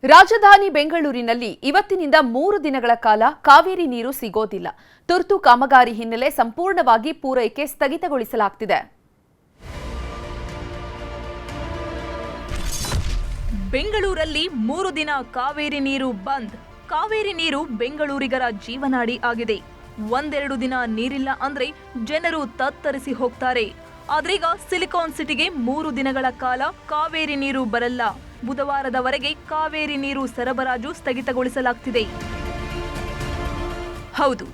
ರಾಜಧಾನಿ ಬೆಂಗಳೂರಿನಲ್ಲಿ ಇವತ್ತಿನಿಂದ 3 ದಿನಗಳ ಕಾಲ ಕಾವೇರಿ ನೀರು ಸಿಗೋದಿಲ್ಲ. ತುರ್ತು ಕಾಮಗಾರಿ ಹಿನ್ನೆಲೆ ಸಂಪೂರ್ಣವಾಗಿ ಪೂರೈಕೆ ಸ್ಥಗಿತಗೊಳಿಸಲಾಗಿದೆ. ಬೆಂಗಳೂರಲ್ಲಿ 3 ದಿನ ಕಾವೇರಿ ನೀರು ಬಂದ್. ಕಾವೇರಿ ನೀರು ಬೆಂಗಳೂರಿಗರ ಜೀವನಾಡಿ ಆಗಿದೆ. ಒಂದೆರಡು ದಿನ ನೀರಿಲ್ಲ ಅಂದ್ರೆ ಜನರು ತತ್ತರಿಸಿ ಹೋಗ್ತಾರೆ. ಆದ್ರೀಗ ಸಿಲಿಕಾನ್ ಸಿಟಿಗೆ 3 ದಿನಗಳ ಕಾಲ ಕಾವೇರಿ ನೀರು ಬರಲ್ಲ. ಬುಧವಾರದವರೆಗೆ ಕಾವೇರಿ ನೀರು ಸರಬರಾಜು ಸ್ಥಗಿತಗೊಳಿಸಲಾಗ್ತಿದೆ. ಹೌದು,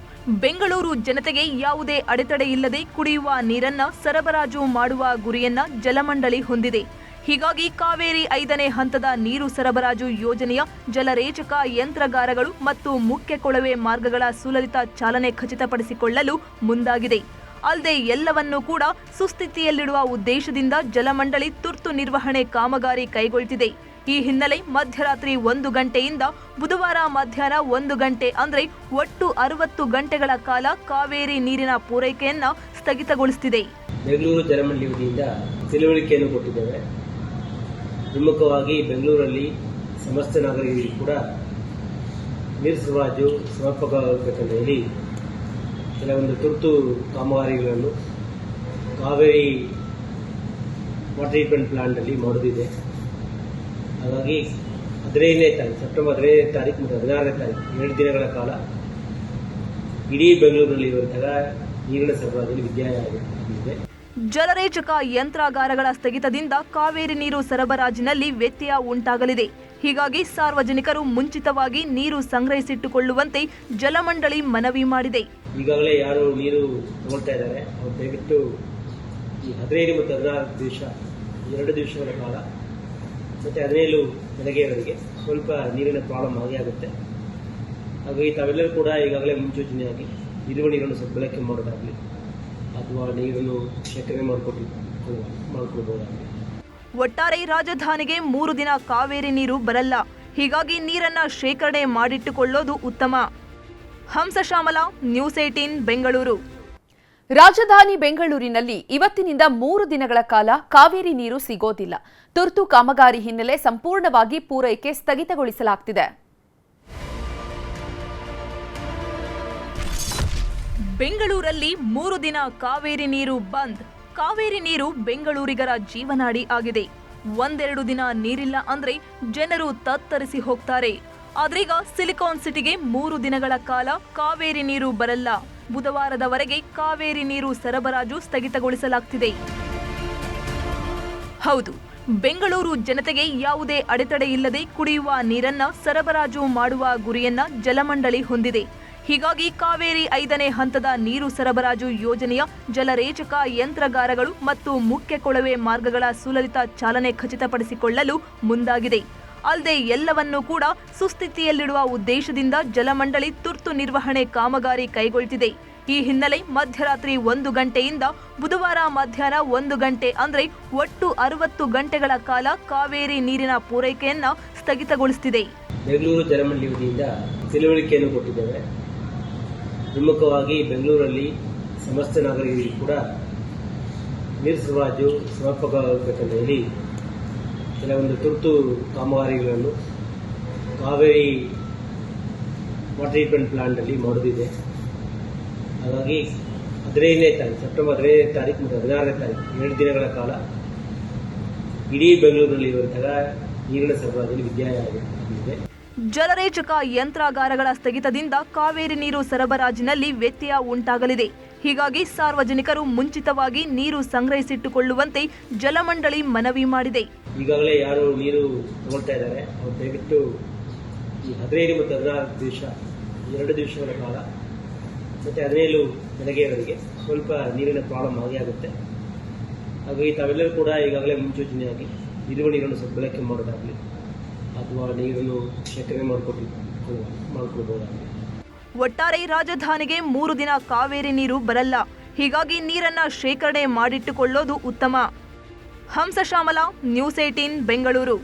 ಬೆಂಗಳೂರು ಜನತೆಗೆ ಯಾವುದೇ ಅಡೆತಡೆ ಇಲ್ಲದೆ ಕುಡಿಯುವ ನೀರನ್ನ ಸರಬರಾಜು ಮಾಡುವ ಗುರಿಯನ್ನ ಜಲಮಂಡಳಿ ಹೊಂದಿದೆ. ಹೀಗಾಗಿ ಕಾವೇರಿ 5ನೇ ಹಂತದ ನೀರು ಸರಬರಾಜು ಯೋಜನೆಯ ಜಲರೇಚಕ ಯಂತ್ರಗಾರಗಳು ಮತ್ತು ಮುಖ್ಯ ಕೊಳವೆ ಮಾರ್ಗಗಳ ಸುಲಲಿತ ಚಾಲನೆ ಖಚಿತಪಡಿಸಿಕೊಳ್ಳಲು ಮುಂದಾಗಿದೆ. ಅಲ್ಲದೆ ಎಲ್ಲವನ್ನೂ ಕೂಡ ಸುಸ್ಥಿತಿಯಲ್ಲಿಡುವ ಉದ್ದೇಶದಿಂದ ಜಲಮಂಡಳಿ ತುರ್ತು ನಿರ್ವಹಣೆ ಕಾಮಗಾರಿ ಕೈಗೊಳ್ಳುತ್ತಿದೆ. ಈ ಹಿನ್ನೆಲೆ ಮಧ್ಯರಾತ್ರಿ 1 ಗಂಟೆಯಿಂದ ಬುಧವಾರ ಮಧ್ಯಾಹ್ನ 1 ಗಂಟೆ ಅಂದ್ರೆ ಒಟ್ಟು 60 ಗಂಟೆಗಳ ಕಾಲ ಕಾವೇರಿ ನೀರಿನ ಪೂರೈಕೆಯನ್ನ ಸ್ಥಗಿತಗೊಳಿಸುತ್ತಿದೆ. ಬೆಂಗಳೂರು ಜಲಮಂಡಳಿ ವತಿಯಿಂದ ತಿಳುವಳಿಕೆಯನ್ನು ಕೊಟ್ಟಿದ್ದೇವೆ. ಪ್ರಮುಖವಾಗಿ ಬೆಂಗಳೂರಲ್ಲಿ ಸಮಸ್ತ ನಾಗರಿಕರಿಗೆ ಕೂಡ ನೀರು ಸರಬರಾಜು ಸಮರ್ಪಕವಾಗಬೇಕೆಂದು ಹೇಳಿ ಕೆಲವೊಂದು ತುರ್ತು ಕಾಮಗಾರಿಗಳನ್ನು ಕಾವೇರಿ ವಾಟರ್ ಟ್ರೀಟ್ಮೆಂಟ್ ಪ್ಲಾಂಟ್ನಲ್ಲಿ ಮಾಡುತ್ತಿದೆ. ಹಾಗಾಗಿ 15ನೇ ತಾರೀಕು ಸೆಪ್ಟೆಂಬರ್ 15ನೇ ತಾರೀಕು ಮತ್ತು 16ನೇ ತಾರೀಕು 2 ದಿನಗಳ ಕಾಲ ಇಡೀ ಬೆಂಗಳೂರಿನಲ್ಲಿ ಇರುವಂತಹ ನೀರಿನ ಸರಬರಾಜಲ್ಲಿ ವ್ಯತ್ಯಯವಾಗಿದೆ. ಜಲರೇಚಕ ಯಂತ್ರಾಗಾರಗಳ ಸ್ಥಗಿತದಿಂದ ಕಾವೇರಿ ನೀರು ಸರಬರಾಜಿನಲ್ಲಿ ವ್ಯತ್ಯಯ ಉಂಟಾಗಲಿದೆ. ಹೀಗಾಗಿ ಸಾರ್ವಜನಿಕರು ಮುಂಚಿತವಾಗಿ ನೀರು ಸಂಗ್ರಹಿಸಿಟ್ಟುಕೊಳ್ಳುವಂತೆ ಜಲಮಂಡಳಿ ಮನವಿ ಮಾಡಿದೆ. ಈಗಾಗಲೇ ಯಾರು ನೀರು ತಗೊಳ್ತಾ ಇದ್ದಾರೆ ಅವರು ದಯವಿಟ್ಟು ಈ 15 ಮತ್ತು 16 ದಿವಸ 2 ದಿವಸಗಳ ಕಾಲ ಮತ್ತೆ 17 ಬೆಳಗ್ಗೆವರೆಗೆ ಸ್ವಲ್ಪ ನೀರಿನ ಪ್ರಾಬ್ಲಮ್ ಆಗೇ ಆಗುತ್ತೆ. ಹಾಗಾಗಿ ತಾವೆಲ್ಲರೂ ಕೂಡ ಈಗಾಗಲೇ ಮುನ್ಸೂಚನೆಯಾಗಿ ಇರುವ ನೀರನ್ನು ಸದ್ಬಳಕೆ ಮಾಡೋದಾಗಲಿ ಅಥವಾ ನೀರನ್ನು ಶೇಖರಣೆ ಮಾಡಿಕೊಳ್ಬಹುದಾಗಲಿ. ಒಟ್ಟಾರೆ ರಾಜಧಾನಿಗೆ 3 ದಿನ ಕಾವೇರಿ ನೀರು ಬರಲ್ಲ. ಹೀಗಾಗಿ ನೀರನ್ನ ಶೇಖರಣೆ ಮಾಡಿಟ್ಟುಕೊಳ್ಳೋದು ಉತ್ತಮ. ಹಂಸಶ್ಯಾಮಲ, ನ್ಯೂಸ್ 18 ಬೆಂಗಳೂರು. ರಾಜಧಾನಿ ಬೆಂಗಳೂರಿನಲ್ಲಿ ಇವತ್ತಿನಿಂದ 3 ದಿನಗಳ ಕಾಲ ಕಾವೇರಿ ನೀರು ಸಿಗೋದಿಲ್ಲ. ತುರ್ತು ಕಾಮಗಾರಿ ಹಿನ್ನೆಲೆ ಸಂಪೂರ್ಣವಾಗಿ ಪೂರೈಕೆ ಸ್ಥಗಿತಗೊಳಿಸಲಾಗಿದೆ. ಬೆಂಗಳೂರಲ್ಲಿ 3 ದಿನ ಕಾವೇರಿ ನೀರು ಬಂದ್. ಕಾವೇರಿ ನೀರು ಬೆಂಗಳೂರಿಗರ ಜೀವನಾಡಿ ಆಗಿದೆ. ಒಂದೆರಡು ದಿನ ನೀರಿಲ್ಲ ಅಂದ್ರೆ ಜನರು ತತ್ತರಿಸಿ ಹೋಗ್ತಾರೆ. ಆದ್ರೀಗ ಸಿಲಿಕಾನ್ ಸಿಟಿಗೆ 3 ದಿನಗಳ ಕಾಲ ಕಾವೇರಿ ನೀರು ಬರಲ್ಲ. ಬುಧವಾರದವರೆಗೆ ಕಾವೇರಿ ನೀರು ಸರಬರಾಜು ಸ್ಥಗಿತಗೊಳಿಸಲಾಗ್ತಿದೆ. ಹೌದು, ಬೆಂಗಳೂರು ಜನತೆಗೆ ಯಾವುದೇ ಅಡೆತಡೆ ಇಲ್ಲದೆ ಕುಡಿಯುವ ನೀರನ್ನ ಸರಬರಾಜು ಮಾಡುವ ಗುರಿಯನ್ನ ಜಲಮಂಡಳಿ ಹೊಂದಿದೆ. ಹೀಗಾಗಿ ಕಾವೇರಿ 5ನೇ ಹಂತದ ನೀರು ಸರಬರಾಜು ಯೋಜನೆಯ ಜಲರೇಚಕ ಯಂತ್ರಗಾರಗಳು ಮತ್ತು ಮುಖ್ಯ ಕೊಳವೆ ಮಾರ್ಗಗಳ ಸುಲಲಿತ ಚಾಲನೆ ಖಚಿತಪಡಿಸಿಕೊಳ್ಳಲು ಮುಂದಾಗಿದೆ. ಅಲ್ಲದೆ ಎಲ್ಲವನ್ನೂ ಕೂಡ ಸುಸ್ಥಿತಿಯಲ್ಲಿಡುವ ಉದ್ದೇಶದಿಂದ ಜಲಮಂಡಳಿ ತುರ್ತು ನಿರ್ವಹಣೆ ಕಾಮಗಾರಿ ಕೈಗೊಳ್ಳುತ್ತಿದೆ. ಈ ಹಿನ್ನೆಲೆ ಮಧ್ಯರಾತ್ರಿ 1 ಗಂಟೆಯಿಂದ ಬುಧವಾರ ಮಧ್ಯಾಹ್ನ 1 ಗಂಟೆ ಅಂದ್ರೆ ಒಟ್ಟು 60 ಗಂಟೆಗಳ ಕಾಲ ಕಾವೇರಿ ನೀರಿನ ಪೂರೈಕೆಯನ್ನ ಸ್ಥಗಿತಗೊಳಿಸುತ್ತಿದೆ. ಬೆಂಗಳೂರು ಜಲಮಂಡಳಿ ವತಿಯಿಂದ ತಿಳುವಳಿಕೆಯನ್ನು ಕೊಟ್ಟಿದ್ದೇವೆ. ಪ್ರಮುಖವಾಗಿ ಬೆಂಗಳೂರಲ್ಲಿ ಸಮಸ್ತ ನಾಗರಿಕರಿಗೆ ಕೂಡ ನೀರು ಸರಬರಾಜು ಸಮರ್ಪಕವಾಗಬೇಕೆಂದು ಹೇಳಿ ಕೆಲವೊಂದು ತುರ್ತು ಕಾಮಗಾರಿಗಳನ್ನು ಕಾವೇರಿ ವಾಟರ್ ಟ್ರೀಟ್ಮೆಂಟ್ ಪ್ಲಾಂಟ್ನಲ್ಲಿ ಮಾಡುತ್ತಿದೆ. ಹಾಗಾಗಿ 15ನೇ ತಾರೀಕು ಸೆಪ್ಟೆಂಬರ್ 15ನೇ ತಾರೀಕು ಮತ್ತು 16ನೇ ತಾರೀಕು 2 ದಿನಗಳ ಕಾಲ ಇಡೀ ಬೆಂಗಳೂರಿನಲ್ಲಿ ಇರುವಂತಹ ನೀರಿನ ಸರಬರಾಜಲ್ಲಿ ವ್ಯತ್ಯಯವಾಗಿದೆ. ಜಲರೇಚಕ ಯಂತ್ರಾಗಾರಗಳ ಸ್ಥಗಿತದಿಂದ ಕಾವೇರಿ ನೀರು ಸರಬರಾಜಿನಲ್ಲಿ ವ್ಯತ್ಯಯ ಉಂಟಾಗಲಿದೆ. ಹೀಗಾಗಿ ಸಾರ್ವಜನಿಕರು ಮುಂಚಿತವಾಗಿ ನೀರು ಸಂಗ್ರಹಿಸಿಟ್ಟುಕೊಳ್ಳುವಂತೆ ಜಲಮಂಡಳಿ ಮನವಿ ಮಾಡಿದೆ. ಈಗಾಗಲೇ ಯಾರು ನೀರು ತಗೊಳ್ತಾ ಇದ್ದಾರೆ ಅವರು ದಯವಿಟ್ಟು ಈ 15 ಮತ್ತು 16 ದಿವಸ 2 ದಿವಸಗಳ ಕಾಲ ಮತ್ತೆ 17 ಬೆಳಗ್ಗೆವರೆಗೆ ಸ್ವಲ್ಪ ನೀರಿನ ಪ್ರಾಬ್ಲಮ್ ಆಗೇ ಆಗುತ್ತೆ. ಹಾಗಾಗಿ ತಾವೆಲ್ಲರೂ ಕೂಡ ಈಗಾಗಲೇ ಮುನ್ಸೂಚನೆಯಾಗಿ ಇರುವ ನೀರನ್ನು ಸದ್ಬಳಕೆ ಮಾಡೋದಾಗಲಿ ಅಥವಾ ನೀರನ್ನು ಶೇಖರಣೆ ಮಾಡಿಕೊಳ್ಬಹುದಾಗಲಿ. ಒಟ್ಟಾರೆ ರಾಜಧಾನಿಗೆ 3 ದಿನ ಕಾವೇರಿ ನೀರು ಬರಲ್ಲ. ಹೀಗಾಗಿ ನೀರನ್ನ ಶೇಖರಣೆ ಮಾಡಿಟ್ಟುಕೊಳ್ಳೋದು ಉತ್ತಮ. ಹಂಸಶ್ಯಾಮಲ, ನ್ಯೂಸ್ 18 ಬೆಂಗಳೂರು.